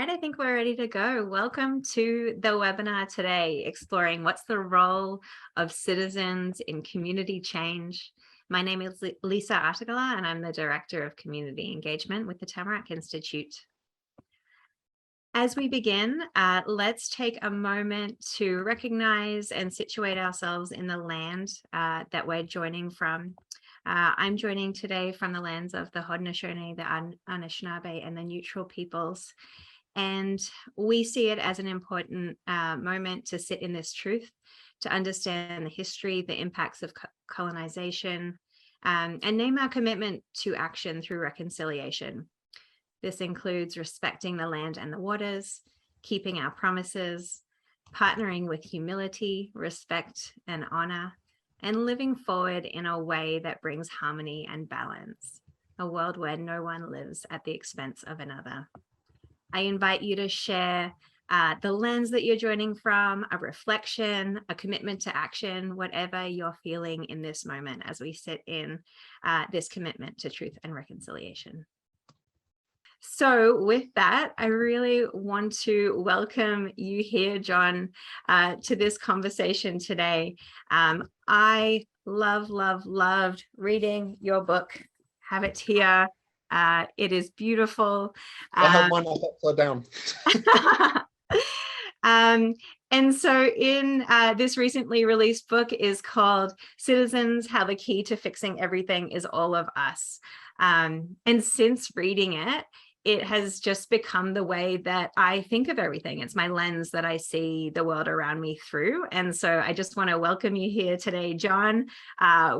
right, I think we're ready to go. Welcome to the webinar today, exploring what's the role of citizens in community change. My name is Lisa Attygalle, and I'm the Director of Community Engagement with the Tamarack Institute. As we begin, let's take a moment to recognize and situate ourselves in the land that we're joining from. I'm joining today from the lands of the Haudenosaunee, the Anishinaabe, and the neutral peoples. And we see it as an important moment to sit in this truth, to understand the history, the impacts of colonization, and name our commitment to action through reconciliation. This includes respecting the land and the waters, keeping our promises, partnering with humility, respect, and honor, and living forward in a way that brings harmony and balance, a world where no one lives at the expense of another. I invite you to share the lens that you're joining from, a reflection, a commitment to action, whatever you're feeling in this moment as we sit in this commitment to truth and reconciliation. So with that, I really want to welcome you here, Jon, to this conversation today. I loved reading your book. Have it here. It is beautiful. I have mine upside down. And so in this recently released book is called Citizens, How the Key to Fixing Everything is All of Us. And since reading it, it has just become the way that I think of everything. It's my lens that I see the world around me through. And so I just want to welcome you here today, Jon,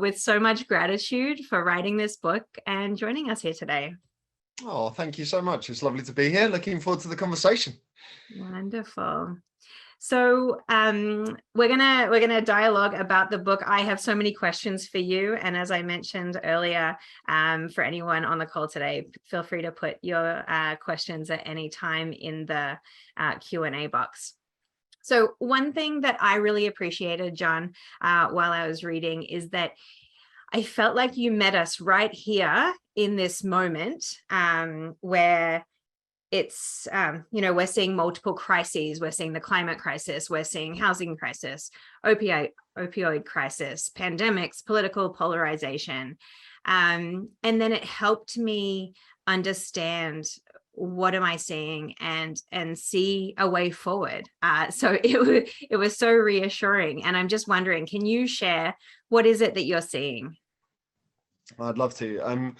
with so much gratitude for writing this book and joining us here today. Oh, thank you so much. It's lovely to be here. Looking forward to the conversation. Wonderful. So we're gonna dialogue about the book. I have so many questions for you, and as I mentioned earlier, for anyone on the call today, feel free to put your questions at any time in the Q&A box. So one thing that I really appreciated, Jon, while I was reading, is that I felt like you met us right here in this moment where it's, we're seeing multiple crises. We're seeing the climate crisis, we're seeing housing crisis, opioid crisis, pandemics, political polarization. And then it helped me understand what am I seeing and see a way forward. So it was so reassuring. And I'm just wondering, can you share what is it that you're seeing? I'd love to. And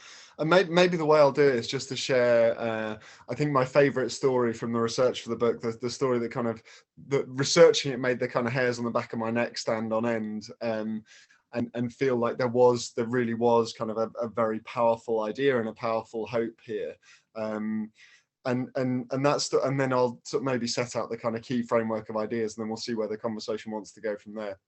maybe the way I'll do it is just to share, I think my favorite story from the research for the book, the story that kind of, the researching it made the kind of hairs on the back of my neck stand on end, and feel like there really was kind of a very powerful idea and a powerful hope here. And then I'll sort of maybe set out the kind of key framework of ideas, and then we'll see where the conversation wants to go from there.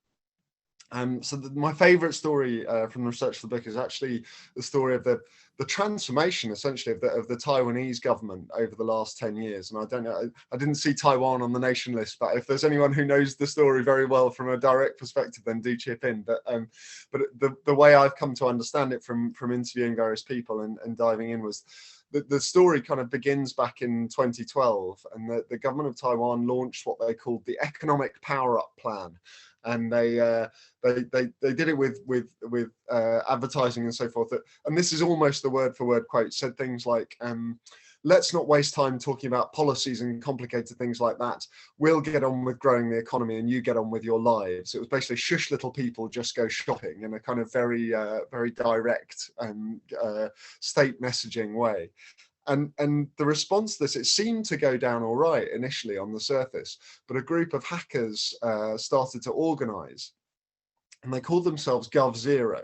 So my favorite story from the research for the book is actually the story of the transformation, essentially, of the Taiwanese government over the last 10 years. And I don't know, I didn't see Taiwan on the nation list, but if there's anyone who knows the story very well from a direct perspective, then do chip in. But the way I've come to understand it from interviewing various people and diving in was the story kind of begins back in 2012, and the government of Taiwan launched what they called the Economic Power Up Plan. And they did it with advertising and so forth. And this is almost the word for word quote. Said things like, "Let's not waste time talking about policies and complicated things like that. We'll get on with growing the economy, and you get on with your lives." It was basically shush little people, just go shopping, in a kind of very direct and state messaging way. And the response to this, it seemed to go down all right initially on the surface, but a group of hackers started to organize, and they called themselves GovZero.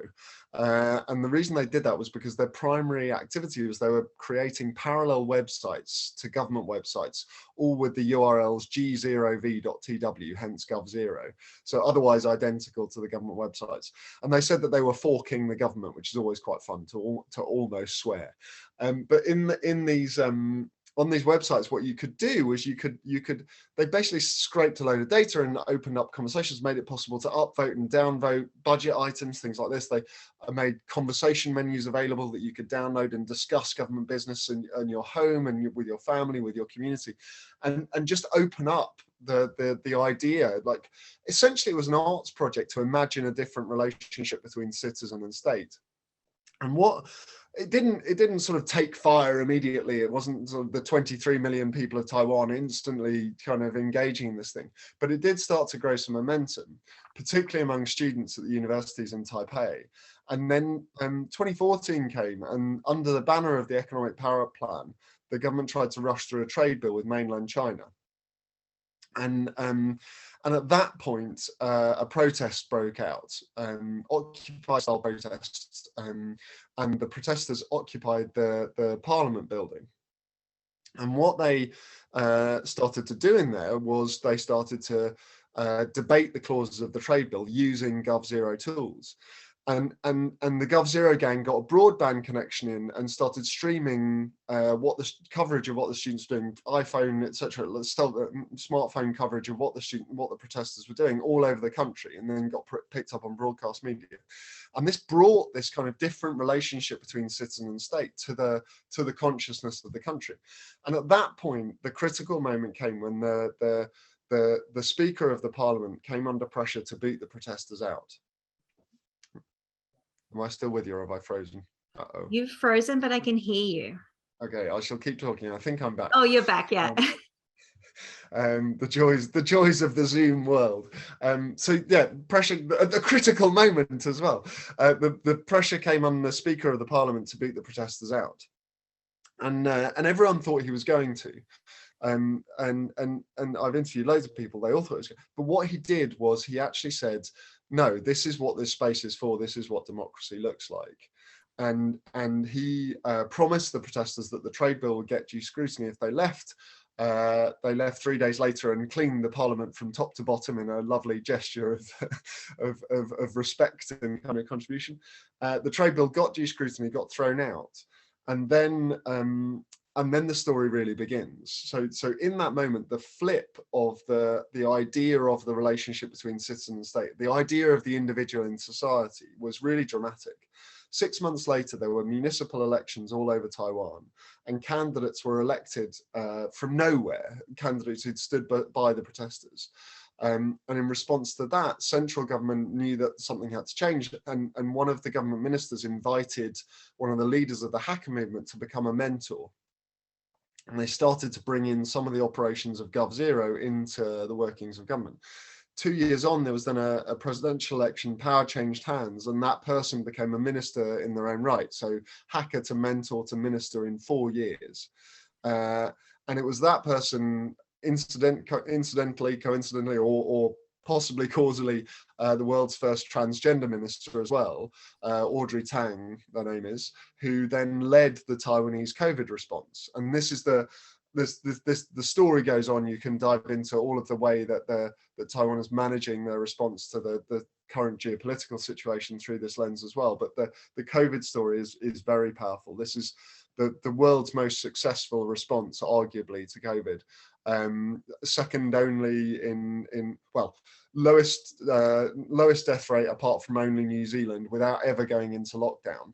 And the reason they did that was because their primary activity was they were creating parallel websites to government websites, all with the URLs g0v.tw, hence GovZero. So otherwise identical to the government websites. And they said that they were forking the government, which is always quite fun to almost swear. But in these on these websites, what you could do was they basically scraped a load of data and opened up conversations, made it possible to upvote and downvote budget items, things like this. They made conversation menus available that you could download and discuss government business in your home and with your family, with your community, and just open up the idea. Like, essentially it was an arts project to imagine a different relationship between citizen and state. And what it didn't sort of take fire immediately. It wasn't sort of the 23 million people of Taiwan instantly kind of engaging in this thing, but it did start to grow some momentum, particularly among students at the universities in Taipei. And then 2014 came, and under the banner of the Economic Power Plan, the government tried to rush through a trade bill with mainland China. And at that point, a protest broke out, Occupy-style protests, and the protesters occupied the Parliament building. And what they started to do in there was they started to debate the clauses of the trade bill using GovZero tools. And the GovZero gang got a broadband connection in and started streaming what the coverage of what the students were doing, iPhone, etc., smartphone coverage of what the protesters were doing all over the country, and then got picked up on broadcast media. And this brought this kind of different relationship between citizen and state to the consciousness of the country. And at that point, the critical moment came when the Speaker of the Parliament came under pressure to boot the protesters out. Am I still with you, or have I frozen? Uh-oh. You've frozen, but I can hear you. Okay, I shall keep talking. I think I'm back. Oh, you're back, yeah. The joys of the Zoom world. So yeah, pressure, the critical moment as well. The pressure came on the Speaker of the Parliament to beat the protesters out, and everyone thought he was going to. And I've interviewed loads of people. They all thought it was going. But what he did was he actually said, no, this is what this space is for. This is what democracy looks like. And he promised the protesters that the trade bill would get due scrutiny if they left. They left 3 days later and cleaned the Parliament from top to bottom in a lovely gesture of respect and kind of contribution. The trade bill got due scrutiny, got thrown out, and then the story really begins. So in that moment, the flip of the idea of the relationship between citizen and state, the idea of the individual in society, was really dramatic. 6 months later, there were municipal elections all over Taiwan, and candidates were elected from nowhere, candidates who'd stood by the protesters. And in response to that, central government knew that something had to change, and one of the government ministers invited one of the leaders of the hacker movement to become a mentor. And they started to bring in some of the operations of GovZero into the workings of government. 2 years on, there was then a presidential election, power changed hands, and that person became a minister in their own right. So hacker to mentor to minister in 4 years. And it was that person, coincidentally, or possibly causally, the world's first transgender minister as well, Audrey Tang, their name is, who then led the Taiwanese COVID response. And this is the story goes on. You can dive into all of the way that Taiwan is managing their response to the current geopolitical situation through this lens as well. But the COVID story is very powerful. This is the world's most successful response, arguably, to COVID. Second only in lowest death rate apart from only New Zealand, without ever going into lockdown.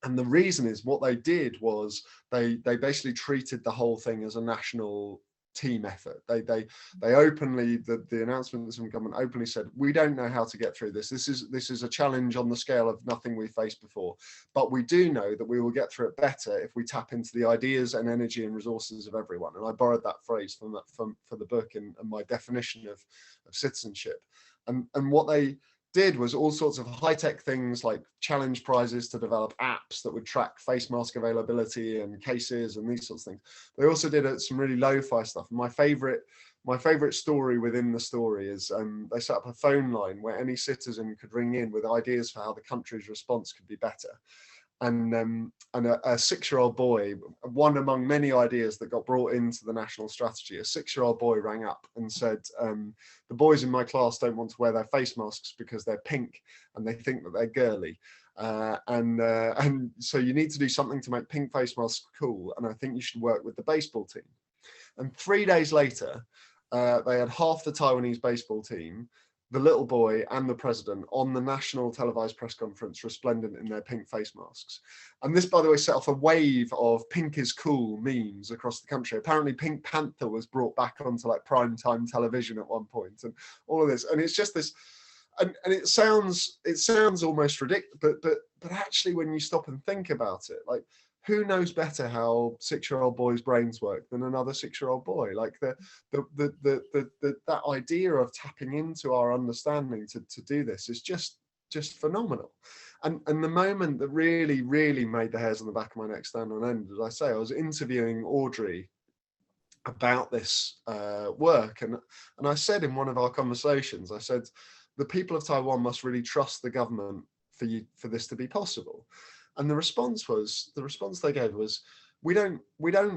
And the reason is, what they did was they basically treated the whole thing as a national team effort. They openly, the announcements from government openly said, we don't know how to get through this. This is a challenge on the scale of nothing we've faced before, but we do know that we will get through it better if we tap into the ideas and energy and resources of everyone. And I borrowed that phrase for the book and my definition of citizenship. And what they did was all sorts of high-tech things, like challenge prizes to develop apps that would track face mask availability and cases and these sorts of things. They also did some really lo-fi stuff. My favorite story within the story is they set up a phone line where any citizen could ring in with ideas for how the country's response could be better. And a 6-year-old boy, one among many ideas that got brought into the national strategy, a 6-year-old boy rang up and said, the boys in my class don't want to wear their face masks because they're pink and they think that they're girly. And so you need to do something to make pink face masks cool, and I think you should work with the baseball team. And 3 days later, they had half the Taiwanese baseball team, the little boy and the president on the national televised press conference, resplendent in their pink face masks. And this, by the way, set off a wave of pink is cool memes across the country. Apparently Pink Panther was brought back onto like primetime television at one point, and all of this. And it's just this, and it sounds almost ridiculous, but actually when you stop and think about it, like, who knows better how 6-year-old boys' brains work than another 6-year-old boy? Like that idea of tapping into our understanding to do this is just phenomenal. And the moment that really made the hairs on the back of my neck stand on end, as I say, I was interviewing Audrey about this work, and I said in one of our conversations, I said, the people of Taiwan must really trust the government for this to be possible. And the response they gave was, we don't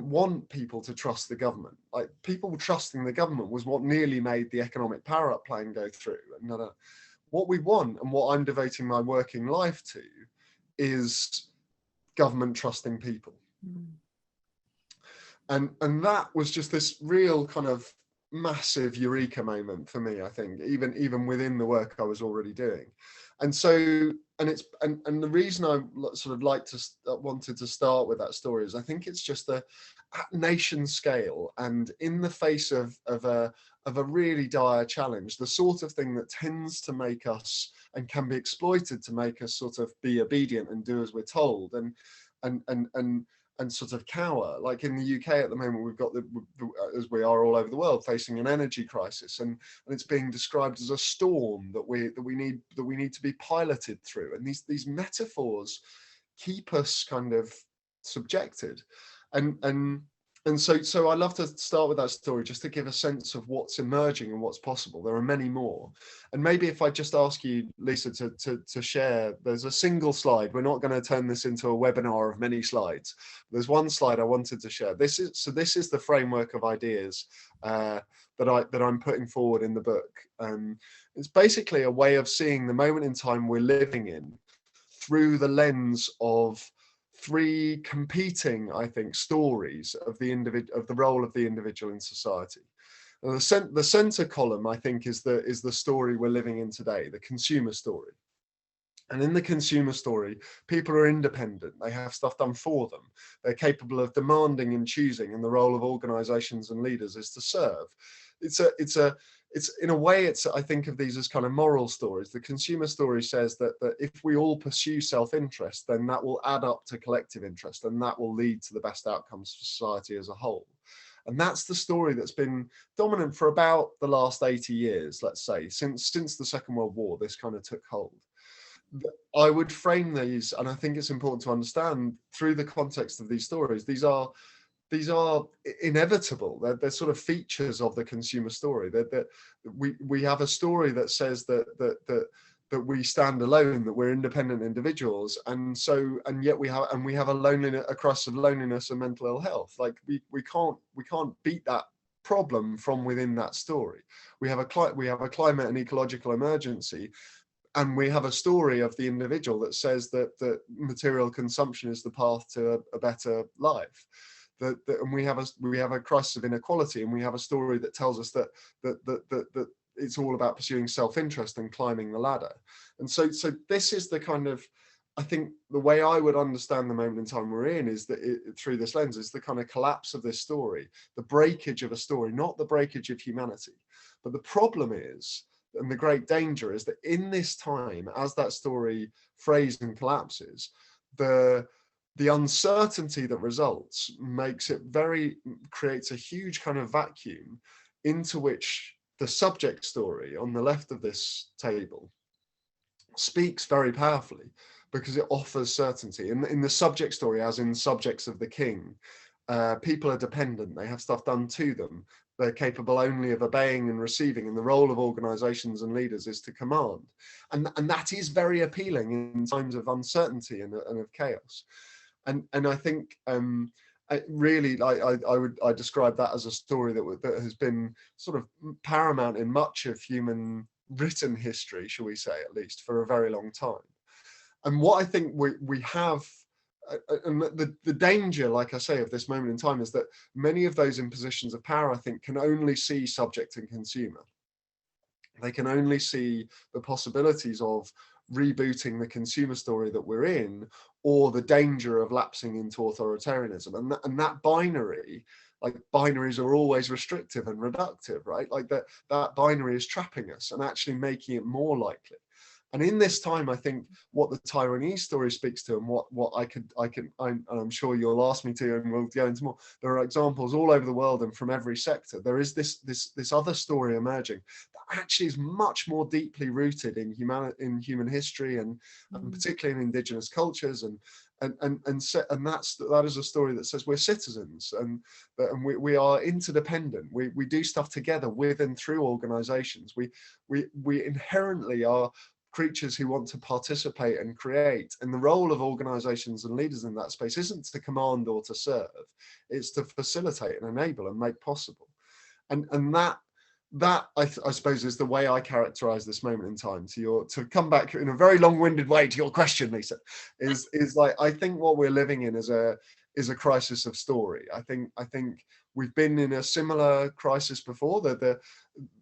want people to trust the government. Like, people trusting the government was what nearly made the economic power up plan go through. And what we want, and what I'm devoting my working life to, is government trusting people. And that was just this real kind of massive eureka moment for me, I think, even within the work I was already doing. And so, and the reason I sort of wanted to start with that story is I think it's just at nation scale, and in the face of a really dire challenge, the sort of thing that tends to make us, and can be exploited to make us sort of be obedient and do as we're told, and sort of cower. Like in the UK at the moment, we've got as we are all over the world, facing an energy crisis, and it's being described as a storm that we need to be piloted through. And these metaphors keep us kind of subjected, and so I love to start with that story just to give a sense of what's emerging and what's possible. There are many more. And maybe if I just ask you, Lisa, to share, there's a single slide. We're not going to turn this into a webinar of many slides. There's one slide I wanted to share. This is the framework of ideas that I'm putting forward in the book. It's basically a way of seeing the moment in time we're living in through the lens of 3 competing, I think, stories of the role of the individual in society. And the center column, I think, is the story we're living in today, the consumer story. And in the consumer story, people are independent. They have stuff done for them. They're capable of demanding and choosing, and the role of organizations and leaders is to serve. It's in a way, I think of these as kind of moral stories. The consumer story says that if we all pursue self-interest, then that will add up to collective interest, and that will lead to the best outcomes for society as a whole. And that's the story that's been dominant for about the last 80 years, let's say, since the Second World War. This kind of took hold. I would frame these, and I think it's important to understand through the context of these stories, these are inevitable. They're sort of features of the consumer story. That we have a story that says that we stand alone, that we're independent individuals, and yet we have a crisis of loneliness and mental ill health. Like we can't beat that problem from within that story. We have a climate and ecological emergency. And we have a story of the individual that says that material consumption is the path to a better life. And we have a crisis of inequality, and we have a story that tells us that it's all about pursuing self-interest and climbing the ladder. And so this is the kind of, I think the way I would understand the moment in time we're in is that through this lens is the kind of collapse of this story, the breakage of a story, not the breakage of humanity. But the problem is, and the great danger is, that in this time, as that story frays and collapses, the uncertainty that results creates a huge kind of vacuum into which the subject story on the left of this table speaks very powerfully, because it offers certainty. In the subject story, as in Subjects of the King, people are dependent, they have stuff done to them, they're capable only of obeying and receiving, and the role of organizations and leaders is to command. And that is very appealing in times of uncertainty and of chaos. And I think I describe that as a story that has been sort of paramount in much of human written history, shall we say, at least for a very long time. And what I think we have, and the danger, like I say, of this moment in time is that many of those in positions of power, I think, can only see subject and consumer. They can only see the possibilities of rebooting the consumer story that we're in, or the danger of lapsing into authoritarianism. And that binary, like binaries are always restrictive and reductive, right? Like that binary is trapping us and actually making it more likely. And in this time, I think what the Taiwanese story speaks to, and what I'm sure you'll ask me to, and we'll go into more. There are examples all over the world and from every sector. There is this other story emerging that actually is much more deeply rooted in human history, and particularly in indigenous cultures, and that is a story that says we're citizens, and we are interdependent. We do stuff together with and through organizations. We inherently are creatures who want to participate and create, and the role of organizations and leaders in that space isn't to command or to serve, it's to facilitate and enable and make possible. And that I suppose is the way I characterize this moment in time. To come back in a very long-winded way to your question, Lisa, is like, I think what we're living in is a crisis of story. I think we've been in a similar crisis before.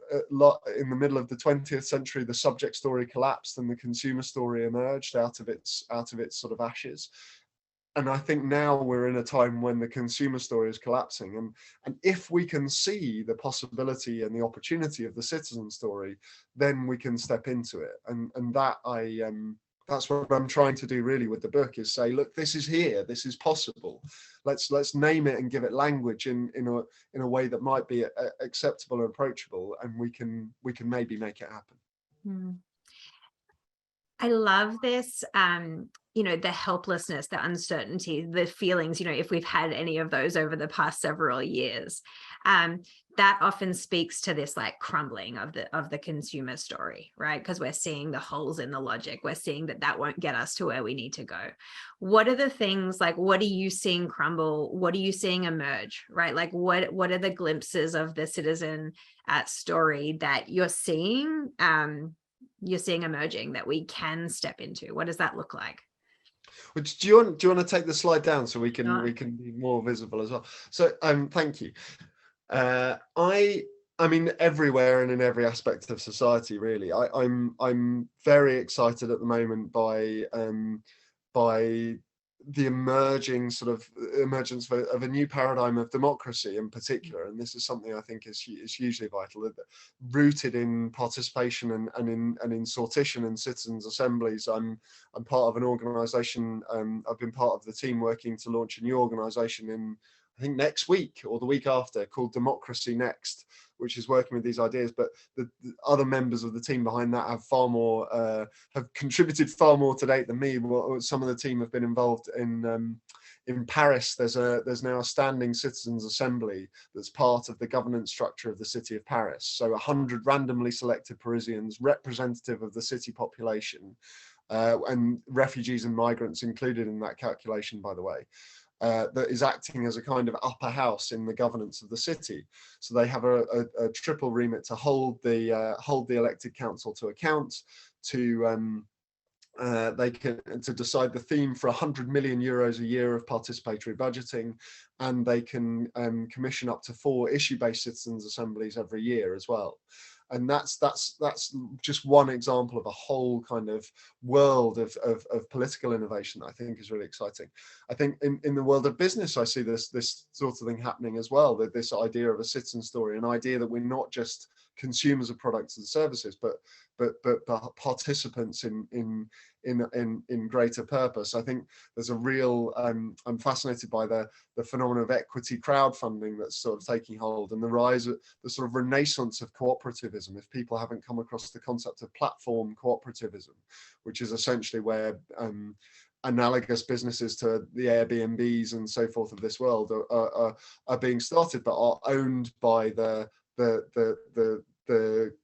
In the middle of the 20th century, the subject story collapsed and the consumer story emerged out of its sort of ashes. And I think now we're in a time when the consumer story is collapsing. And if we can see the possibility and the opportunity of the citizen story, then we can step into it. And that's what I'm trying to do really with the book, is say, look, this is here, this is possible. Let's name it and give it language in a way that might be acceptable and approachable, and we can maybe make it happen. I love this, the helplessness, the uncertainty, the feelings, if we've had any of those over the past several years, that often speaks to this like crumbling of the consumer story, right? Because we're seeing the holes in the logic. We're seeing that won't get us to where we need to go. What are the things, like, what are you seeing crumble? What are you seeing emerge, right? Like, what are the glimpses of the citizen story that you're seeing emerging that we can step into? What does that look like? Which do you want to take the slide down so we can be more visible as well? So thank you. I mean, everywhere and in every aspect of society, really. I'm very excited at the moment by the emergence of a new paradigm of democracy in particular, and this is something I think is hugely vital, rooted in participation and in sortition and citizens' assemblies. I'm part of an organisation. I've been part of the team working to launch a new organisation in, I think, next week or the week after, called Democracy Next, which is working with these ideas. But the other members of the team behind that have contributed far more to date than me. Some of the team have been involved in Paris. There's now a standing citizens assembly that's part of the governance structure of the city of Paris. So 100 randomly selected Parisians, representative of the city population, and refugees and migrants included in that calculation, by the way. That is acting as a kind of upper house in the governance of the city. So they have a triple remit to hold the elected council to account, to decide the theme for 100 million euros a year of participatory budgeting, and they can commission up to 4 issue-based citizens assemblies every year as well. And that's just one example of a whole kind of world of political innovation that I think is really exciting. I think in the world of business, I see this sort of thing happening as well, that this idea of a citizen story, an idea that we're not just consumers of products and services, but participants in greater purpose. I think there's a real, I'm fascinated by the phenomenon of equity crowdfunding that's sort of taking hold, and the rise of the sort of renaissance of cooperativism. If people haven't come across the concept of platform cooperativism, which is essentially where analogous businesses to the Airbnbs and so forth of this world are being started, but are owned by the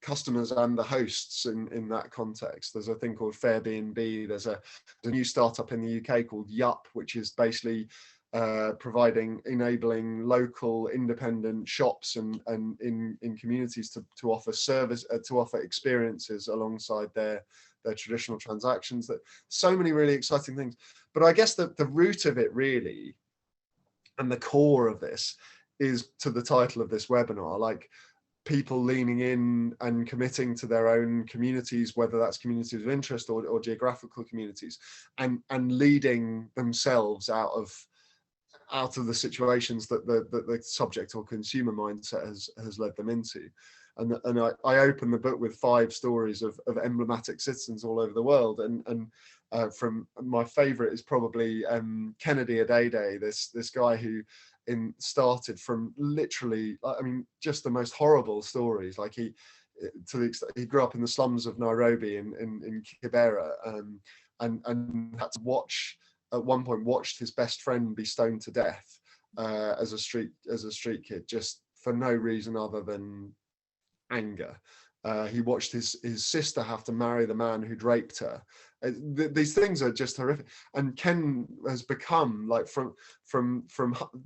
customers and the hosts in that context. There's a thing called Fairbnb. There's a new startup in the UK called Yup, which is basically enabling local independent shops and in communities to offer service, to offer experiences alongside their their traditional transactions. That so many really exciting things. But I guess that the root of it really, and the core of this, is to the title of this webinar, like people leaning in and committing to their own communities, whether that's communities of interest or geographical communities, and leading themselves out of the situations that the subject or consumer mindset has led them into. And I open the book with 5 stories of emblematic citizens all over the world, and from my favorite is probably Kennedy Attygalle, this guy who started from literally, I mean, just the most horrible stories. Like he grew up in the slums of Nairobi in Kibera, and had to watched his best friend be stoned to death as a street kid, just for no reason other than anger. He watched his sister have to marry the man who'd raped her. These things are just horrific. And Ken has become, like, from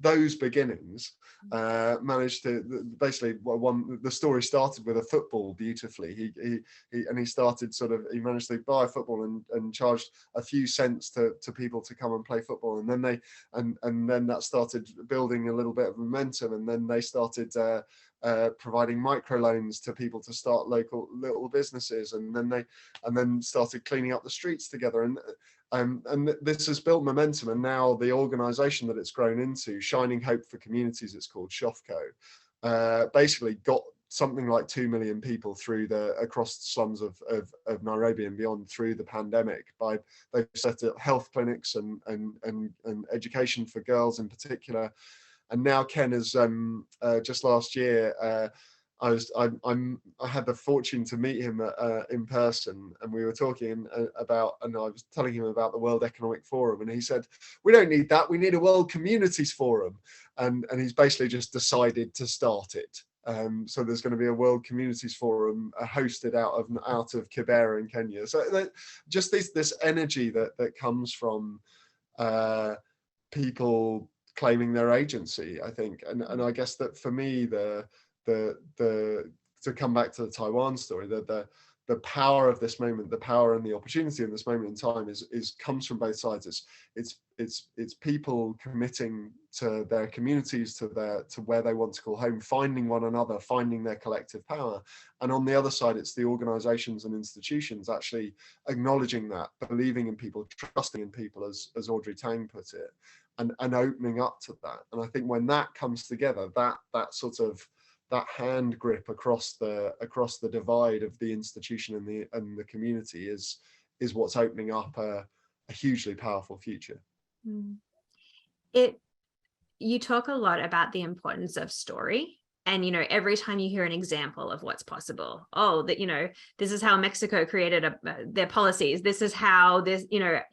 those beginnings, managed to basically, the story started with a football beautifully. He started he managed to buy a football and charged a few cents to people to come and play football, and then then that started building a little bit of momentum, and then they started providing microloans to people to start local little businesses, and then started cleaning up the streets together, and this has built momentum. And now the organization that it's grown into, Shining Hope for Communities, it's called, SHOFCO, basically got something like 2 million people through across the slums of Nairobi and beyond through the pandemic. They've set up health clinics and education for girls in particular. And now Ken has just last year, I had the fortune to meet him in person, and we were talking about, and I was telling him about the World Economic Forum, and he said, "We don't need that. We need a World Communities Forum," and he's basically just decided to start it. So there's going to be a World Communities Forum hosted out of Kibera in Kenya. So just this energy that comes from people claiming their agency, I think, and I guess that for me, to come back to the Taiwan story, the power of this moment, the power and the opportunity in this moment in time comes from both sides. It's people committing to their communities, to where they want to call home, finding one another, finding their collective power. And on the other side, it's the organizations and institutions actually acknowledging that, believing in people, trusting in people, as Audrey Tang put it, and opening up to that. And I think when that comes together, that sort of that hand grip across the divide of the institution and the community is what's opening up a hugely powerful future. You talk a lot about the importance of story, and every time you hear an example of what's possible, this is how Mexico created their policies, this is how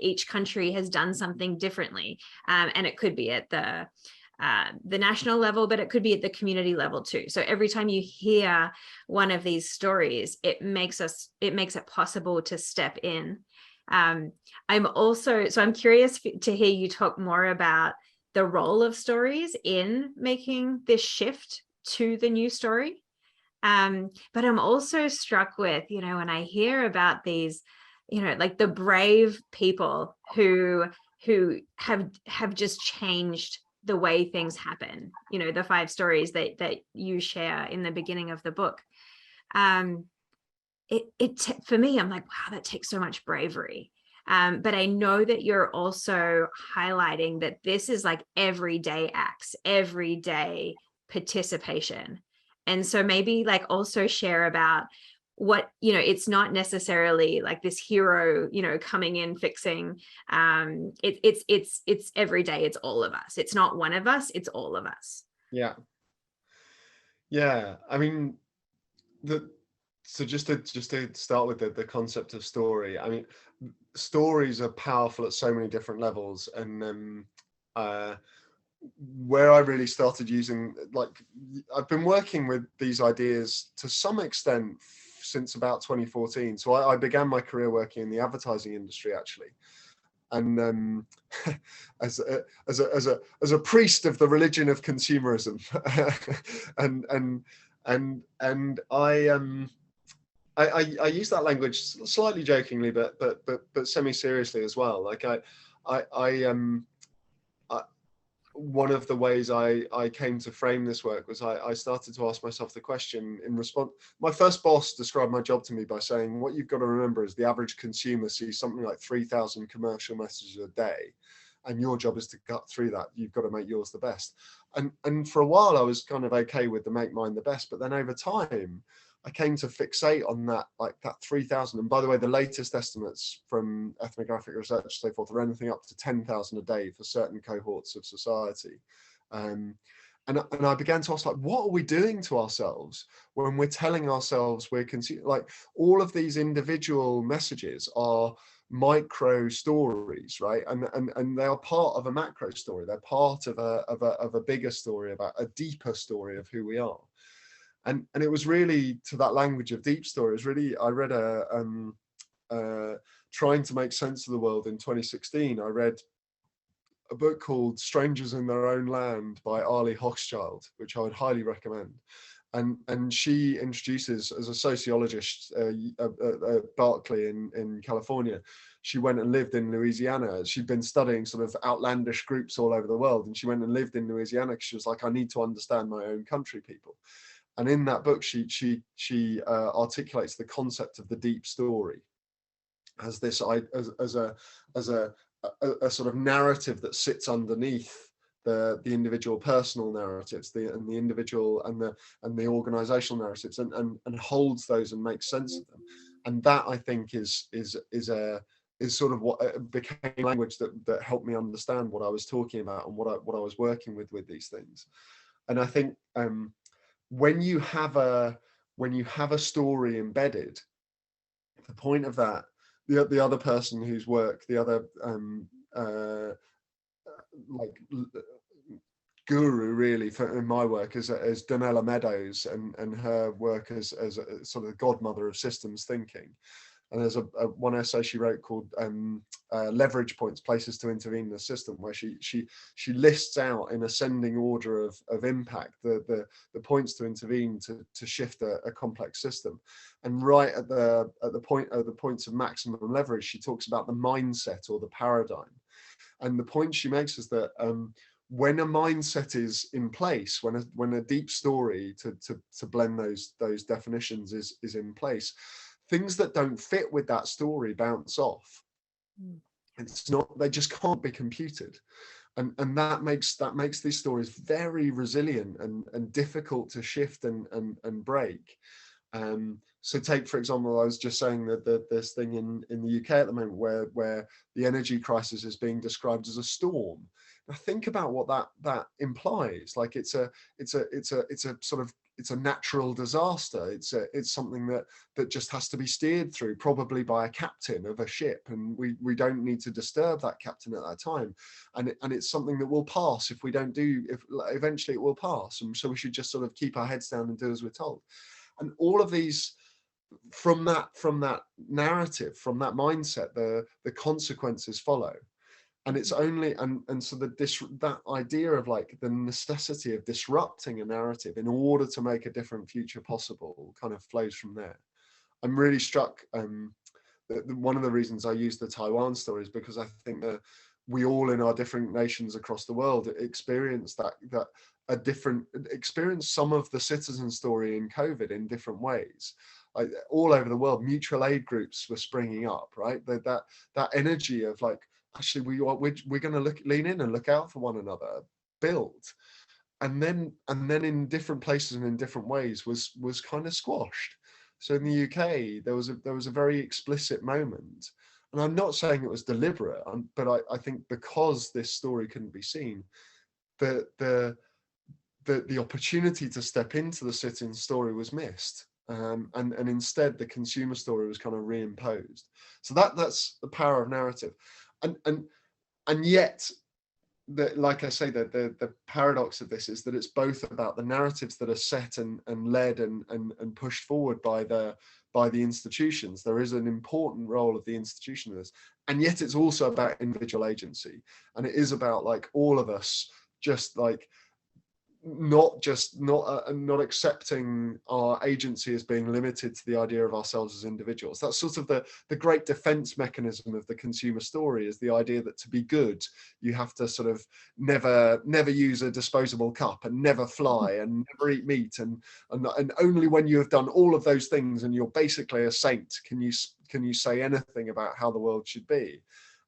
each country has done something differently, and it could be at the national level, but it could be at the community level too. So every time you hear one of these stories, it makes it possible to step in. I'm curious to hear you talk more about the role of stories in making this shift to the new story. But I'm also struck with, when I hear about these, like the brave people who have just changed the way things happen, the 5 stories that you share in the beginning of the book. For me, I'm like, wow, that takes so much bravery. But I know that you're also highlighting that this is like everyday acts, everyday participation. And so maybe like also share about what, it's not necessarily like this hero, coming in, fixing, it's every day. It's all of us. It's not one of us, it's all of us. Yeah. I mean, so just to start with the concept of story, I mean, stories are powerful at so many different levels, and where I really started using, like, I've been working with these ideas to some extent since about 2014. So I began my career working in the advertising industry, actually, and as a priest of the religion of consumerism, and I I use that language slightly jokingly, but semi-seriously as well. Like I one of the ways I came to frame this work was I started to ask myself the question in response. My first boss described my job to me by saying, what you've got to remember is the average consumer sees something like 3,000 commercial messages a day, and your job is to cut through that. You've got to make yours the best. And for a while I was kind of okay with the make mine the best, but then over time I came to fixate on that, like that 3,000. And by the way, the latest estimates from ethnographic research and so forth are anything up to 10,000 a day for certain cohorts of society. And I began to ask, like, what are we doing to ourselves when we're telling ourselves we're consuming? Like, all of these individual messages are micro stories, right? And they are part of a macro story. They're part of a bigger story, about a deeper story of who we are. And it was really to that language of deep story. It was really, I read Trying to Make Sense of the World in 2016. I read a book called Strangers in Their Own Land by Arlie Hochschild, which I would highly recommend. And she introduces, as a sociologist at Berkeley in California, she went and lived in Louisiana. She'd been studying sort of outlandish groups all over the world, and she went and lived in Louisiana because she was like, I need to understand my own country people. And in that book, she articulates the concept of the deep story as this as a sort of narrative that sits underneath the individual personal narratives, the individual and the organizational narratives, and holds those and makes sense of them. And that, I think, is sort of what became language that helped me understand what I was talking about and what I was working with these things. And I think when you have a story embedded, the point of that, the other person whose work, the other like guru really in my work is Donella Meadows, and her work as a sort of godmother of systems thinking. And there's one essay she wrote called Leverage Points, Places to Intervene in the System, where she lists out in ascending order of impact the points to intervene to shift a complex system. And right at the points of maximum leverage, she talks about the mindset or the paradigm. And the point she makes is that when a mindset is in place, when a deep story, to blend those definitions, is in place, things that don't fit with that story bounce off. It's not, they just can't be computed. And that makes these stories very resilient and difficult to shift and break. So take, for example, I was just saying that this thing in the UK at the moment where the energy crisis is being described as a storm. Now think about what that implies. Like it's a sort of, it's a natural disaster. It's something that just has to be steered through, probably by a captain of a ship, and we don't need to disturb that captain at that time. And it's something that will pass if we don't do. If eventually it will pass, and so we should just sort of keep our heads down and do as we're told. And all of these, from that narrative, from that mindset, the consequences follow. And it's only, and so that idea of like the necessity of disrupting a narrative in order to make a different future possible kind of flows from there. I'm really struck, one of the reasons I use the Taiwan story is because I think that we all in our different nations across the world experience experience some of the citizen story in COVID in different ways. Like all over the world, mutual aid groups were springing up, right? That energy of like, actually we're going to lean in and look out for one another, build, and then in different places and in different ways was kind of squashed. So in the UK there was a very explicit moment, and I'm not saying it was deliberate, but I think because this story couldn't be seen, the opportunity to step into the sit-in story was missed. And instead the consumer story was kind of reimposed. So that's the power of narrative. And yet, like I say, the paradox of this is that it's both about the narratives that are set and led and pushed forward by the institutions. There is an important role of the institution in this, and yet it's also about individual agency, and it is about like all of us just like not accepting our agency as being limited to the idea of ourselves as individuals. That's sort of the great defense mechanism of the consumer story, is the idea that to be good you have to sort of never use a disposable cup, and never fly, and never eat meat, and only when you have done all of those things and you're basically a saint can you say anything about how the world should be.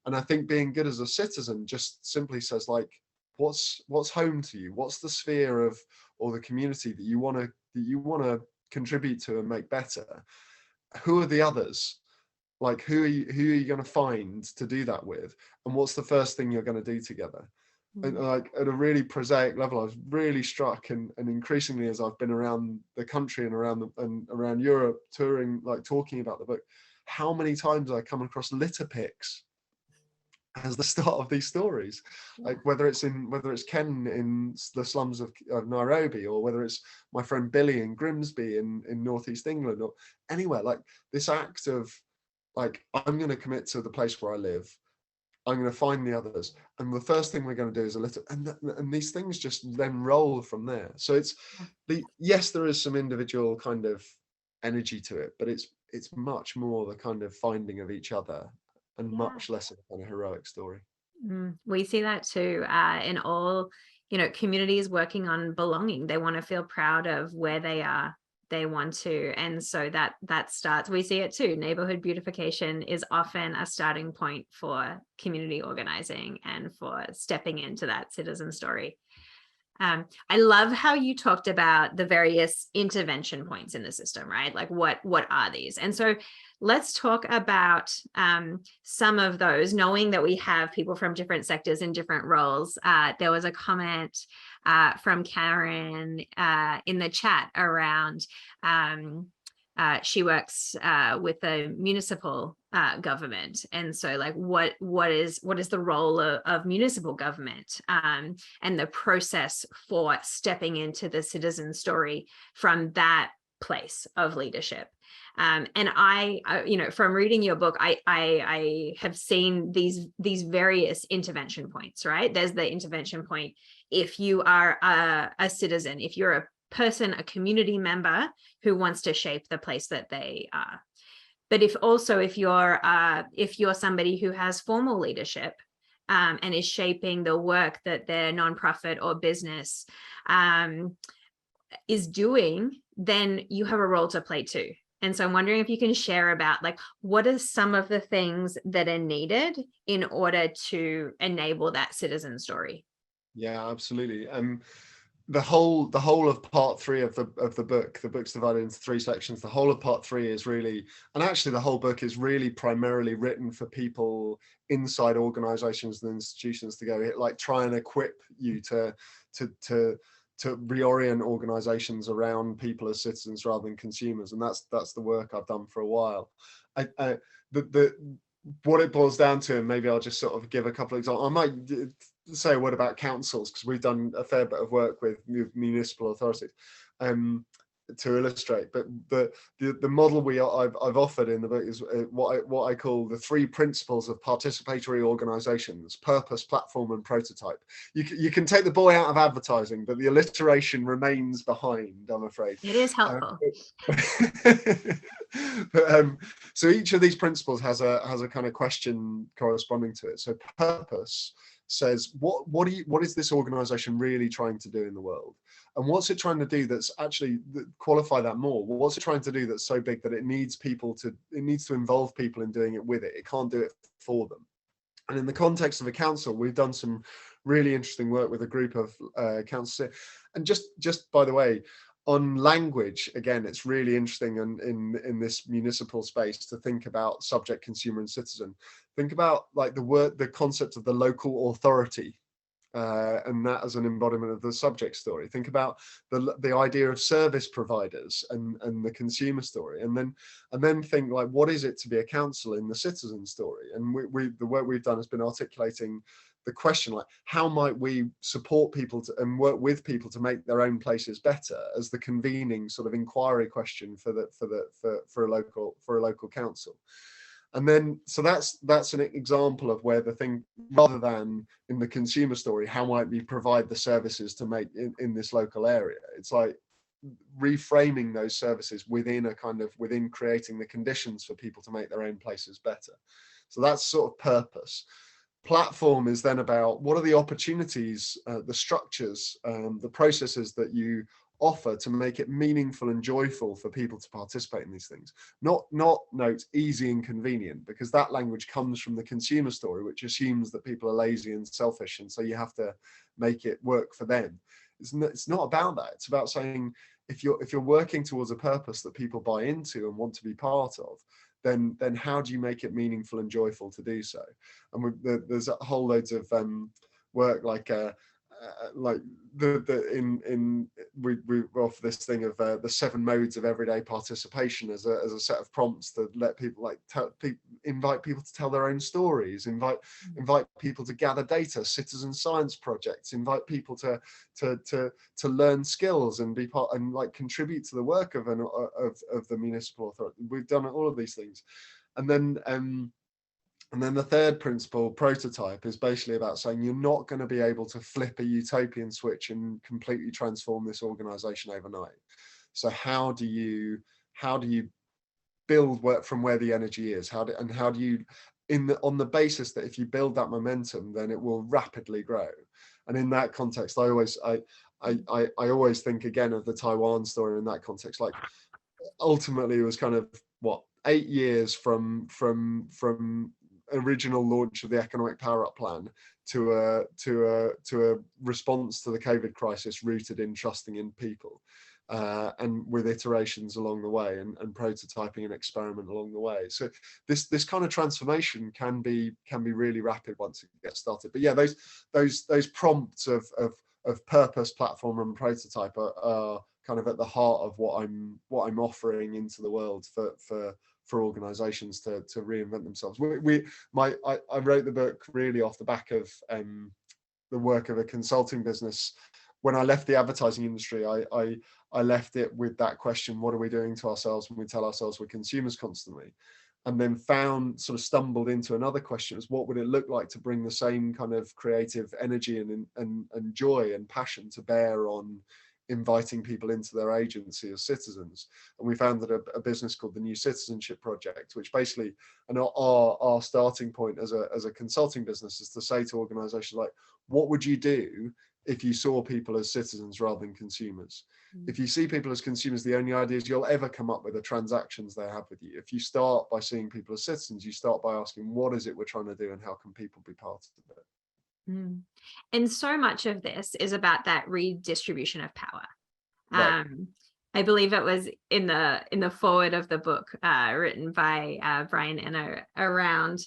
And I think being good as a citizen just simply says, like, what's home to you, what's the sphere of, or the community that you want to contribute to and make better. Who are the others? Like, who are you going to find to do that with, and what's the first thing you're going to do together? And like, at a really prosaic level, I was really struck, and increasingly as I've been around the country and around Europe touring, like talking about the book, how many times I come across litter picks as the start of these stories. Like whether it's Ken in the slums of Nairobi, or whether it's my friend Billy in Grimsby in northeast England, or anywhere, like this act of, like, I'm going to commit to the place where I live, I'm going to find the others, and the first thing we're going to do is a little, and these things just then roll from there. So it's yes, there is some individual kind of energy to it, but it's much more the kind of finding of each other, and much less of a kind of heroic story. We see that too in all, communities working on belonging. They want to feel proud of where they are. They want to, and so that starts. We see it too. Neighborhood beautification is often a starting point for community organizing and for stepping into that citizen story. I love how you talked about the various intervention points in the system, right? Like what are these? And so let's talk about some of those, knowing that we have people from different sectors in different roles. There was a comment from Karen in the chat around she works with the municipal government, and so like what is the role of municipal government and the process for stepping into the citizen story from that place of leadership. And I from reading your book, I have seen these various intervention points, right? There's the intervention point if you are a citizen, if you're a person, a community member who wants to shape the place that they are. But if you're somebody who has formal leadership and is shaping the work that their nonprofit or business is doing, then you have a role to play too. And so I'm wondering if you can share about, like, what are some of the things that are needed in order to enable that citizen story? Yeah, absolutely. The whole of part 3 of the book's divided into 3 sections. The whole of part 3 is really, and actually the whole book is really primarily written for people inside organizations and institutions to go, like, try and equip you to reorient organizations around people as citizens rather than consumers. And that's the work I've done for a while. What it boils down to, and maybe I'll just sort of give a couple of examples. I might say a word about councils, because we've done a fair bit of work with municipal authorities to illustrate. But the model I've offered in the book is what I call the 3 principles of participatory organizations: purpose, platform, and prototype. You can take the boy out of advertising, but the alliteration remains behind, I'm afraid. It is helpful. So each of these principles has a kind of question corresponding to it. So purpose says, what is this organization really trying to do in the world, and what's it trying to do that's actually, qualify that more, what's it trying to do that's so big that it needs to involve people in doing it with it can't do it for them. And in the context of a council, we've done some really interesting work with a group of councils. And just by the way, on language, again, it's really interesting in this municipal space to think about subject, consumer, and citizen. Think about, like, the concept of the local authority, and that as an embodiment of the subject story. Think about the idea of service providers and the consumer story, and then think, like, what is it to be a council in the citizen story? And the work we've done has been articulating the question, like, how might we support people and work with people to make their own places better, as the convening sort of inquiry question for a local council. And then, so that's an example of where the thing, rather than in the consumer story, how might we provide the services to make in this local area? It's like reframing those services within within creating the conditions for people to make their own places better. So that's sort of purpose. Platform is then about what are the opportunities, the structures, the processes that you offer to make it meaningful and joyful for people to participate in these things. Not note easy and convenient, because that language comes from the consumer story, which assumes that people are lazy and selfish, and so you have to make it work for them. It's not about that. It's about saying, if you're working towards a purpose that people buy into and want to be part of, then how do you make it meaningful and joyful to do so? And there's a whole loads of work we offer this thing of the 7 modes of everyday participation as a set of prompts to let people invite people to tell their own stories, invite people to gather data, citizen science projects, invite people to learn skills and be part and contribute to the work of the municipal authority. We've done all of these things. And then the third principle, prototype, is basically about saying you're not going to be able to flip a utopian switch and completely transform this organization overnight. So how do you build work from where the energy is? How do you, on the basis that if you build that momentum, then it will rapidly grow. And in that context, I always think again of the Taiwan story in that context. Like, ultimately, it was kind of 8 years from original launch of the economic power up plan to a response to the COVID crisis rooted in trusting in people, and with iterations along the way and prototyping and experiment along the way. So this kind of transformation can be really rapid once it gets started. But yeah, those prompts of purpose, platform, and prototype are kind of at the heart of what I'm offering into the world for organizations to reinvent themselves. I wrote the book really off the back of the work of a consulting business. When I left the advertising industry, I left it with that question: what are we doing to ourselves when we tell ourselves we're consumers constantly? And then stumbled into another question: is what would it look like to bring the same kind of creative energy and joy and passion to bear on inviting people into their agency as citizens? And we founded a business called the New Citizenship Project, which basically, and our starting point as a consulting business is to say to organizations, like, what would you do if you saw people as citizens rather than consumers? If you see people as consumers, the only ideas you'll ever come up with are transactions they have with you. If you start by seeing people as citizens, you start by asking, what is it we're trying to do and how can people be part of it? And so much of this is about that redistribution of power. Right. I believe it was in the foreword of the book written by Brian Eno around,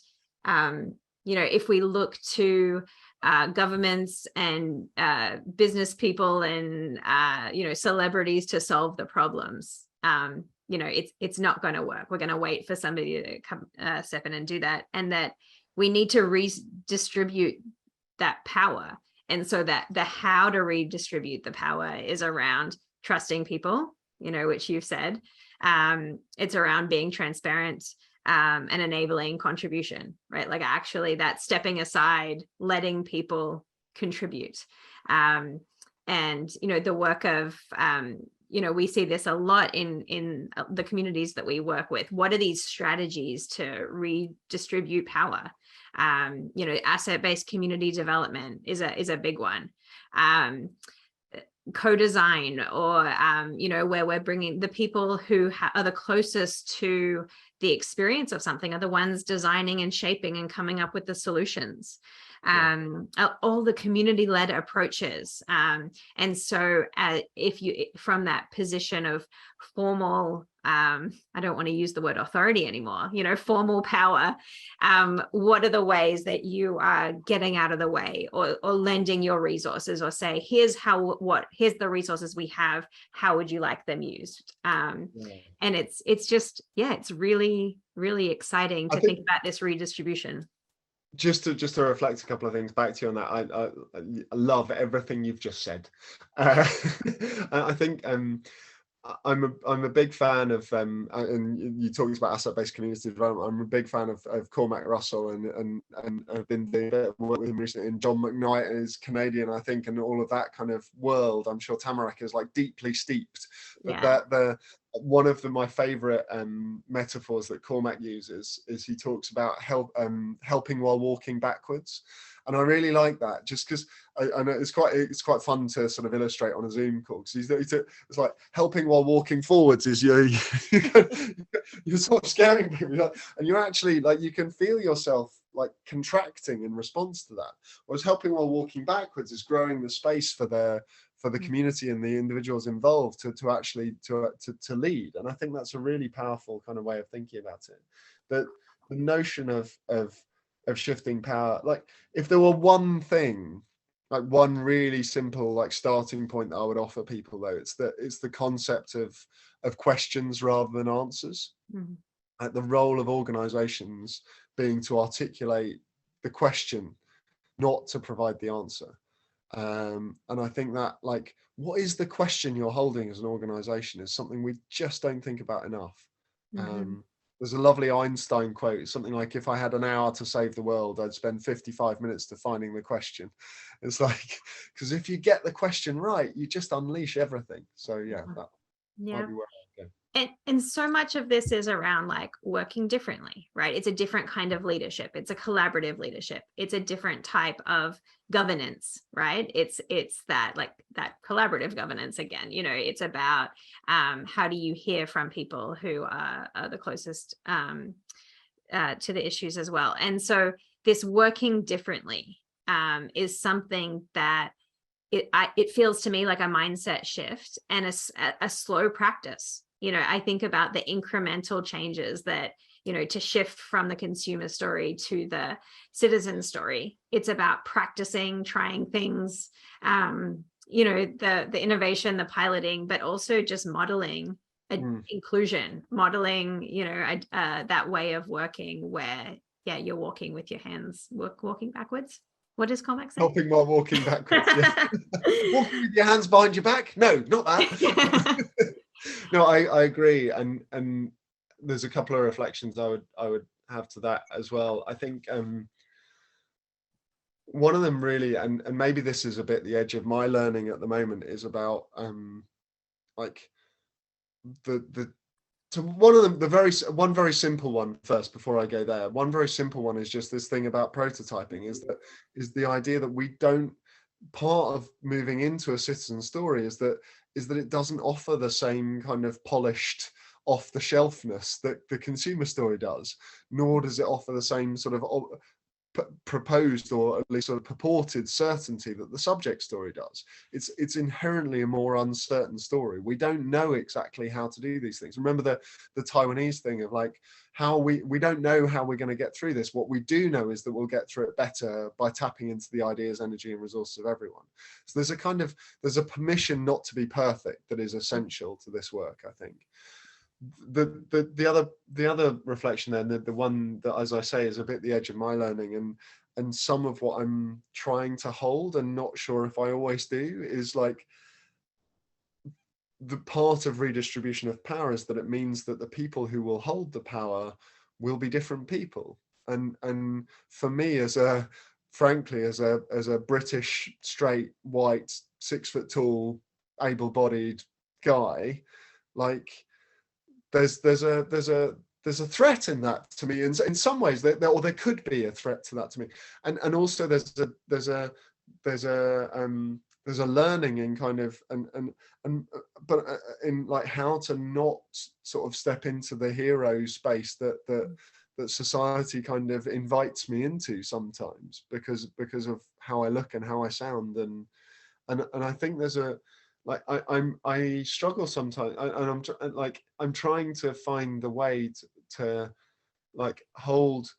if we look to governments and business people and celebrities to solve the problems, it's not going to work. We're going to wait for somebody to come step in and do that, and that we need to redistribute that power. And so that the how to redistribute the power is around trusting people, which you've said. It's around being transparent and enabling contribution, right? Like, actually that stepping aside, letting people contribute. And the work of we see this a lot in the communities that we work with. What are these strategies to redistribute power? Asset-based community development is a big one. Co-design, or where we're bringing the people who are the closest to the experience of something are the ones designing and shaping and coming up with the solutions. All the community-led approaches. And so if you, from that position of formal, I don't want to use the word authority anymore, formal power, what are the ways that you are getting out of the way or lending your resources, or say, here's the resources we have, how would you like them used? And it's just, it's really, really exciting to think about this redistribution. Just to reflect a couple of things back to you on that, I love everything you've just said. I think I'm a big fan of and you talked about asset-based community development. I'm a big fan of Cormac Russell, and I've been doing a bit of work with him recently. And John McKnight is Canadian, I think, and all of that kind of world. I'm sure Tamarack is like deeply steeped. But Yeah. one of my favorite metaphors that Cormac uses is he talks about helping while walking backwards. And I really like that, just because I know it's quite fun to sort of illustrate on a Zoom call, because it's like helping while walking forwards is you're sort of scaring people, and you're actually like, you can feel yourself like contracting in response to that. Whereas helping while walking backwards is growing the space for the community and the individuals involved to actually to lead. And I think that's a really powerful kind of way of thinking about it. That the notion of shifting power, like if there were one thing, like one really simple like starting point that I would offer people, though, it's the concept of questions rather than answers. Mm-hmm. Like the role of organizations being to articulate the question, not to provide the answer. And I think that, like, what is the question you're holding as an organization is something we just don't think about enough. Mm-hmm. There's a lovely Einstein quote, something like, if I had an hour to save the world, I'd spend 55 minutes defining the question. It's like, because if you get the question right, you just unleash everything. So yeah, that might be where I go. And so much of this is around like working differently, right? It's a different kind of leadership. It's a collaborative leadership. It's a different type of governance, right? It's that, like, that collaborative governance again. It's about how do you hear from people who are the closest to the issues as well. And so this working differently is something that it feels to me like a mindset shift and a slow practice. I think about the incremental changes that, to shift from the consumer story to the citizen story. It's about practicing, trying things, the innovation, the piloting, but also just modeling inclusion, modeling, that way of working where, yeah, you're walking with your hands, walking backwards. What does Cormac say? Helping while walking backwards. Yeah. Walking with your hands behind your back? No, not that. No, I agree, and there's a couple of reflections I would have to that as well. I think one of them really, and maybe this is a bit the edge of my learning at the moment, is about like so one of them, one very simple one first before I go there. One very simple one is just this thing about prototyping, is the idea that we don't, part of moving into a citizen story is that it doesn't offer the same kind of polished off the shelfness that the consumer story does, nor does it offer the same sort of proposed, or at least sort of purported certainty that the subject story does. It's inherently a more uncertain story. We don't know exactly how to do these things. Remember the Taiwanese thing of like, how we don't know how we're going to get through this. What we do know is that we'll get through it better by tapping into the ideas, energy, and resources of everyone. So there's a permission not to be perfect that is essential to this work, I think. The other reflection then, the one that, as I say, is a bit the edge of my learning, and some of what I'm trying to hold and not sure if I always do, is like, the part of redistribution of power is that it means that the people who will hold the power will be different people. And for me, frankly, as a British, straight, white, 6 foot tall, able-bodied guy, like, there's a threat in that to me, in some ways, or there could be a threat to that to me, and also there's a learning in kind of but in like how to not sort of step into the hero space that society kind of invites me into sometimes, because of how I look and how I sound, and I think there's a, like, I struggle sometimes, and I'm trying to find the way to like hold,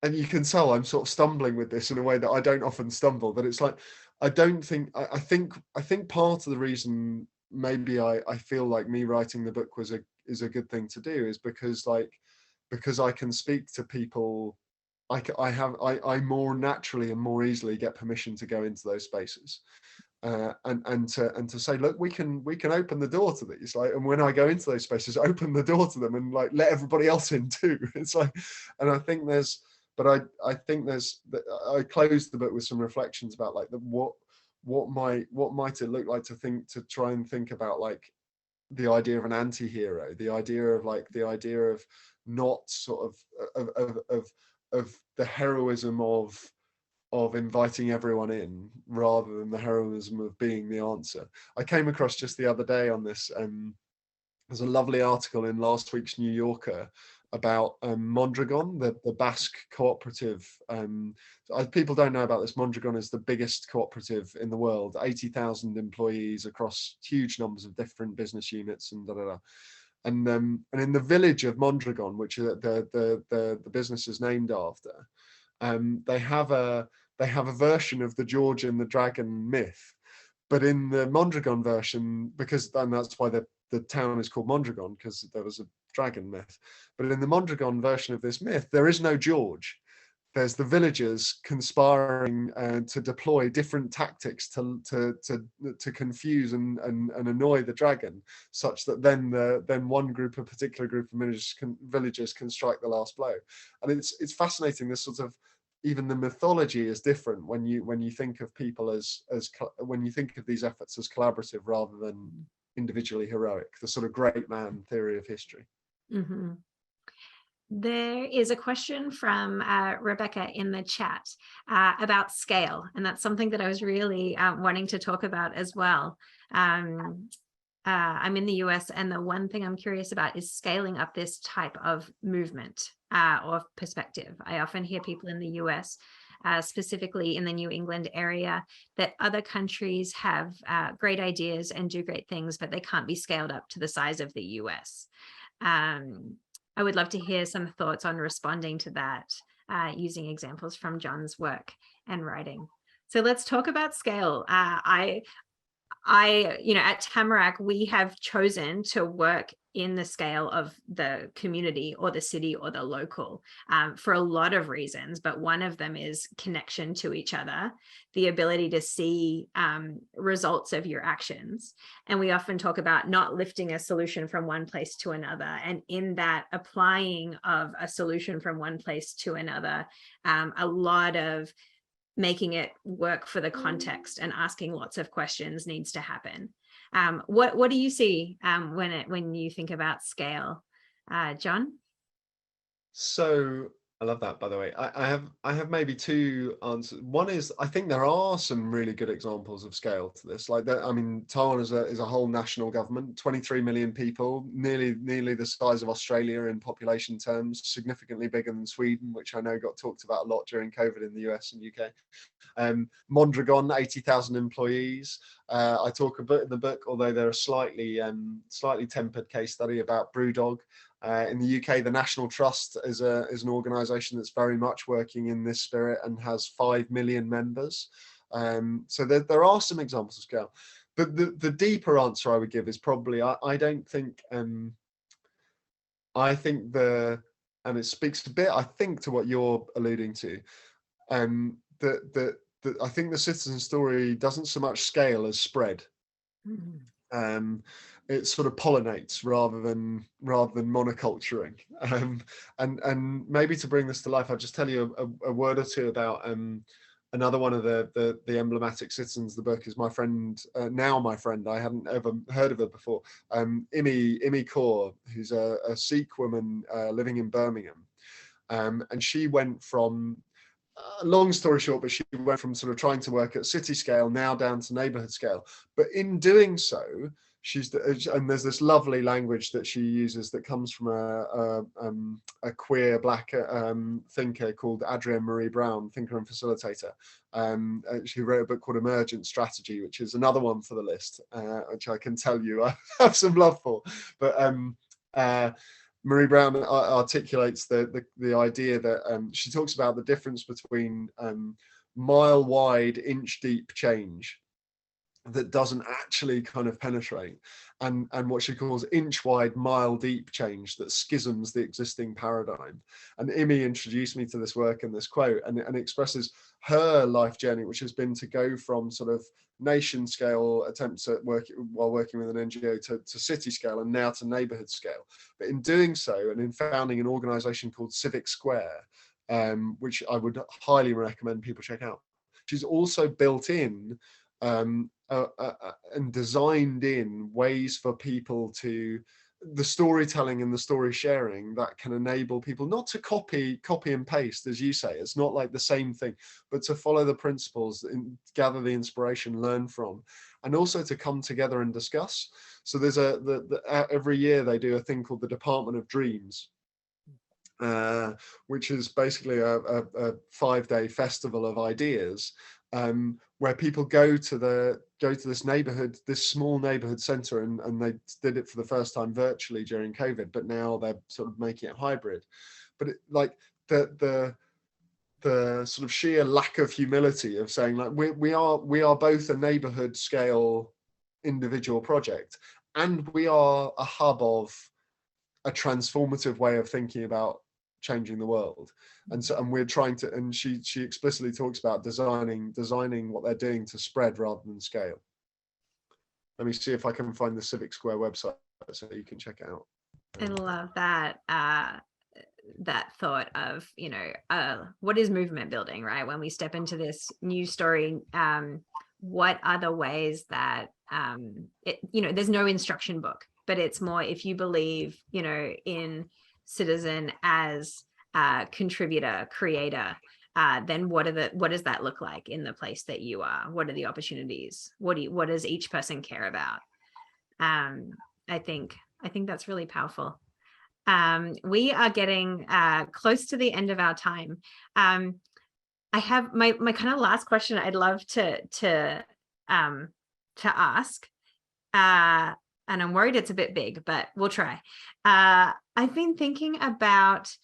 and you can tell I'm sort of stumbling with this in a way that I don't often stumble, that it's like, I don't think, I think part of the reason maybe I feel like me writing the book is a good thing to do is because I can speak to people. I more naturally and more easily get permission to go into those spaces. and to say, look, we can open the door to these, like, and when I go into those spaces, open the door to them and like let everybody else in too. It's like, and I think there's, but I think there's, I closed the book with some reflections about like what might it look like to try and think about like the idea of an anti-hero, the idea of not sort of the heroism of inviting everyone in rather than the heroism of being the answer. I came across just the other day on this, there's a lovely article in last week's New Yorker about Mondragon, the Basque cooperative. People don't know about this. Mondragon is the biggest cooperative in the world, 80,000 employees across huge numbers of different business units and da da da. And in the village of Mondragon, which the business is named after, they have a version of the George and the Dragon myth, but in the Mondragon version, and that's why the town is called Mondragon, because there was a dragon myth. But in the Mondragon version of this myth, there is no George. There's the villagers conspiring to deploy different tactics to confuse and annoy the dragon, such that then one particular group of villagers can strike the last blow. And it's fascinating. This sort of, even the mythology is different when you think of people when you think of these efforts as collaborative rather than individually heroic. The sort of great man theory of history. Mm-hmm. There is a question from Rebecca in the chat about scale, and that's something that I was really wanting to talk about as well. I'm in the US, and the one thing I'm curious about is scaling up this type of movement or perspective. I often hear people in the US, specifically in the New England area, that other countries have great ideas and do great things, but they can't be scaled up to the size of the US. I would love to hear some thoughts on responding to that using examples from Jon's work and writing. So let's talk about scale. At Tamarack, we have chosen to work in the scale of the community or the city or the local for a lot of reasons, but one of them is connection to each other, the ability to see results of your actions. And we often talk about not lifting a solution from one place to another, and in that applying of a solution from one place to another, a lot of making it work for the context and asking lots of questions needs to happen. What do you see when you think about scale, Jon? So I love that, by the way. I have maybe two answers. One is, I think there are some really good examples of scale to this. Like that, I mean, Taiwan is a whole national government, 23 million people, nearly the size of Australia in population terms, significantly bigger than Sweden, which I know got talked about a lot during COVID in the US and UK. Mondragon, 80,000 employees. I talk a bit in the book, although they're a slightly tempered case study about Brewdog. In the UK, the National Trust is an organisation that's very much working in this spirit and has 5 million members. So there are some examples of scale. But the deeper answer I would give is probably, I don't think, I think and it speaks a bit, I think, to what you're alluding to, that I think the citizen story doesn't so much scale as spread. Mm-hmm. It sort of pollinates rather than monoculturing. And maybe to bring this to life, I'll just tell you a word or two about another one of the emblematic citizens. The book is my friend, I hadn't ever heard of her before, Imi Kaur, who's a Sikh woman living in Birmingham. And she went from, long story short, but she went from sort of trying to work at city scale now down to neighborhood scale. But in doing so, and there's this lovely language that she uses that comes from a queer black thinker called Adrienne Marie Brown, thinker and facilitator. She wrote a book called Emergent Strategy, which is another one for the list, which I can tell you I have some love for. But Marie Brown articulates the idea that she talks about the difference between mile-wide, inch-deep change that doesn't actually kind of penetrate, and what she calls inch wide, mile deep change that schisms the existing paradigm. And Imi introduced me to this work and this quote, and it expresses her life journey, which has been to go from sort of nation scale attempts at while working with an NGO to city scale, and now to neighborhood scale. But in doing so, and in founding an organization called Civic Square, which I would highly recommend people check out, she's also built in and designed in ways for people to, the storytelling and the story sharing that can enable people not to copy and paste, as you say. It's not like the same thing, but to follow the principles and gather the inspiration, learn from, and also to come together and discuss. So there's every year they do a thing called the Department of Dreams, which is basically a 5-day festival of ideas, where people go to this neighborhood, this small neighborhood center, and they did it for the first time virtually during COVID, but now they're sort of making it hybrid. But like the sort of sheer lack of humility of saying, like, we are both a neighborhood scale individual project, and we are a hub of a transformative way of thinking about changing the world. And we're trying to, and she explicitly talks about designing what they're doing to spread rather than scale. Let me see if I can find the Civic Square website so you can check it out. I love that that thought of, what is movement building, right? When we step into this new story, what are the ways that there's no instruction book, but it's more, if you believe, in citizen as a contributor, creator, then what does that look like in the place that you are? What are the opportunities? What does each person care about? I think that's really powerful. We are getting close to the end of our time. I have my kind of last question I'd love to ask, and I'm worried it's a bit big, but we'll try. I've been thinking about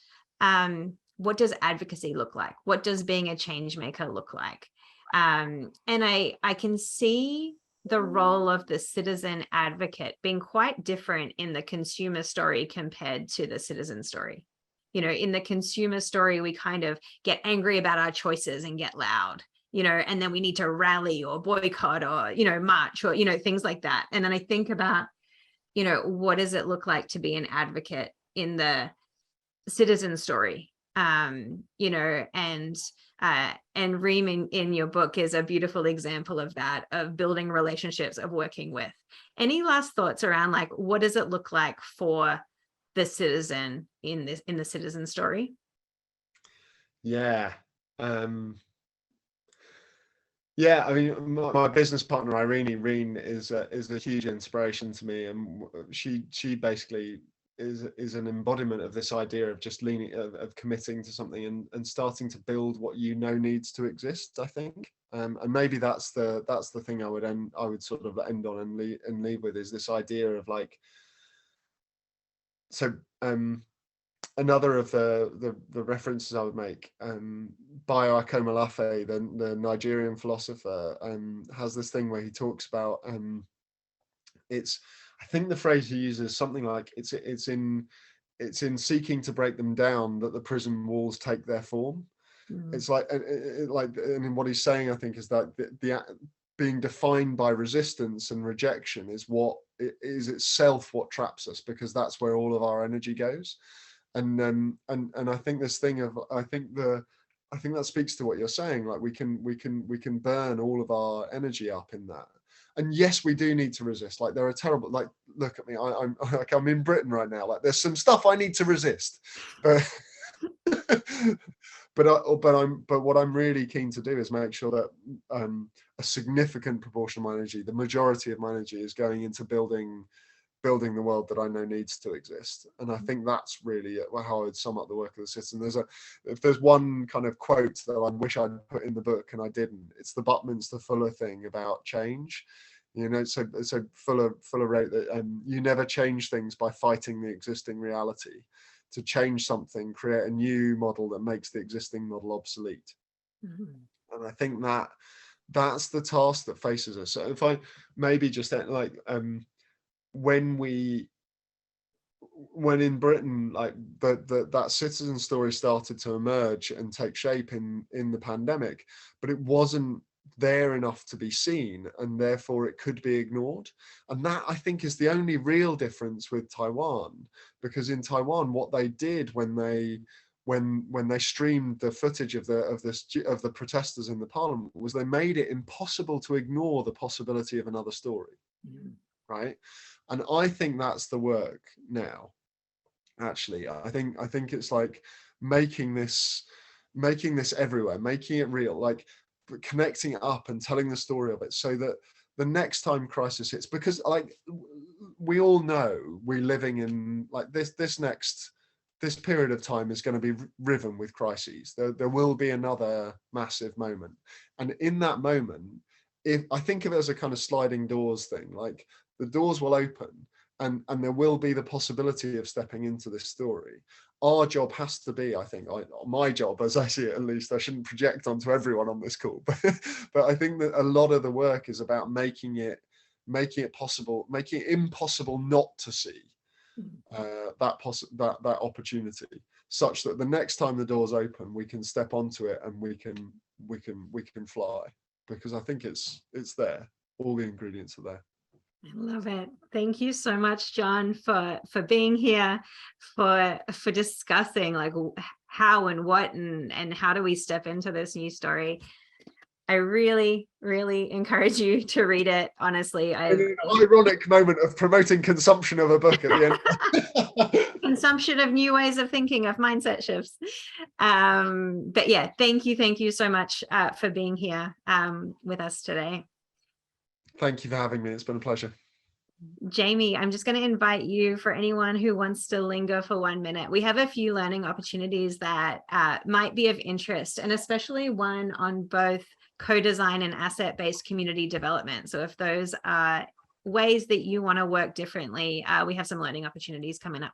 what does advocacy look like? What does being a change maker look like? And I can see the role of the citizen advocate being quite different in the consumer story compared to the citizen story. In the consumer story, we kind of get angry about our choices and get loud, and then we need to rally or boycott or, march or, things like that. And then I think about, what does it look like to be an advocate in the citizen story? And Reem in your book is a beautiful example of that, of building relationships, of working with. Any last thoughts around, like, what does it look like for the citizen in the citizen story? Yeah. Yeah, I mean, my business partner Irene is a huge inspiration to me, and she basically is an embodiment of this idea of just leaning, of committing to something and starting to build what needs to exist, I think. And maybe that's the thing I would sort of end on and leave with, is this idea of, like, so another of the references I would make, Bayo Akomolafe, the Nigerian philosopher, has this thing where he talks about, I think the phrase he uses something like, it's in seeking to break them down that the prison walls take their form. It's like, and what he's saying, I think, is that the being defined by resistance and rejection is itself what traps us, because that's where all of our energy goes. And I think this thing of, I think that speaks to what you're saying. Like, we can burn all of our energy up in that. And yes, we do need to resist. Like, there are terrible, like, look at me, I'm in Britain right now. Like, there's some stuff I need to resist, but but what I'm really keen to do is make sure that a significant proportion of my energy, the majority of my energy, is going into building the world that I know needs to exist. And I think that's really how I would sum up the work of the citizen. If there's one kind of quote that I wish I'd put in the book and I didn't, it's the Buckminster Fuller thing about change. So Fuller wrote that you never change things by fighting the existing reality. To change something, create a new model that makes the existing model obsolete. And I think that's the task that faces us. So if I maybe just like when in Britain, like that citizen story started to emerge and take shape in the pandemic, but it wasn't there enough to be seen, and therefore it could be ignored. And that, I think, is the only real difference with Taiwan, because in Taiwan, what they did when they streamed the footage of the protesters in the parliament was they made it impossible to ignore the possibility of another story. Right? And I think that's the work now. Actually, I think it's like making this everywhere, making it real, like connecting it up and telling the story of it, so that the next time crisis hits, because like we all know we're living in like this period of time is going to be riven with crises. There will be another massive moment, and in that moment, if I think of it as a kind of sliding doors thing, like the doors will open and there will be the possibility of stepping into this story. Our job has to be, I think, my job, as I see it at least, I shouldn't project onto everyone on this call, but I think that a lot of the work is about making it possible, making it impossible not to see that opportunity, such that the next time the doors open, we can step onto it and we can fly, because I think it's there. All the ingredients are there. I love it. Thank you so much, Jon, for being here, for discussing like how and what and how do we step into this new story. I really, really encourage you to read it. Honestly, An ironic moment of promoting consumption of a book at the end. Consumption of new ways of thinking, of mindset shifts. But yeah, thank you so much for being here with us today. Thank you for having me. It's been a pleasure. Jamie, I'm just going to invite you, for anyone who wants to linger for 1 minute. We have a few learning opportunities that might be of interest, and especially one on both co-design and asset-based community development. So if those are ways that you want to work differently, we have some learning opportunities coming up.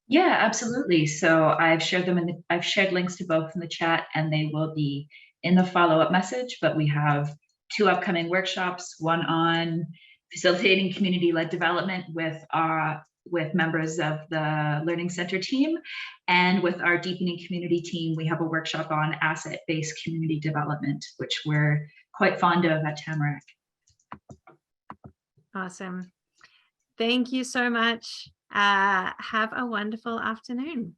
Yeah, absolutely. So I've shared them I've shared links to both in the chat, and they will be in the follow-up message. But we have 2 upcoming workshops, one on facilitating community-led development with members of the Learning Center team, and with our deepening community team, we have a workshop on asset-based community development, which we're quite fond of at Tamarack. Awesome. Thank you so much. Have a wonderful afternoon.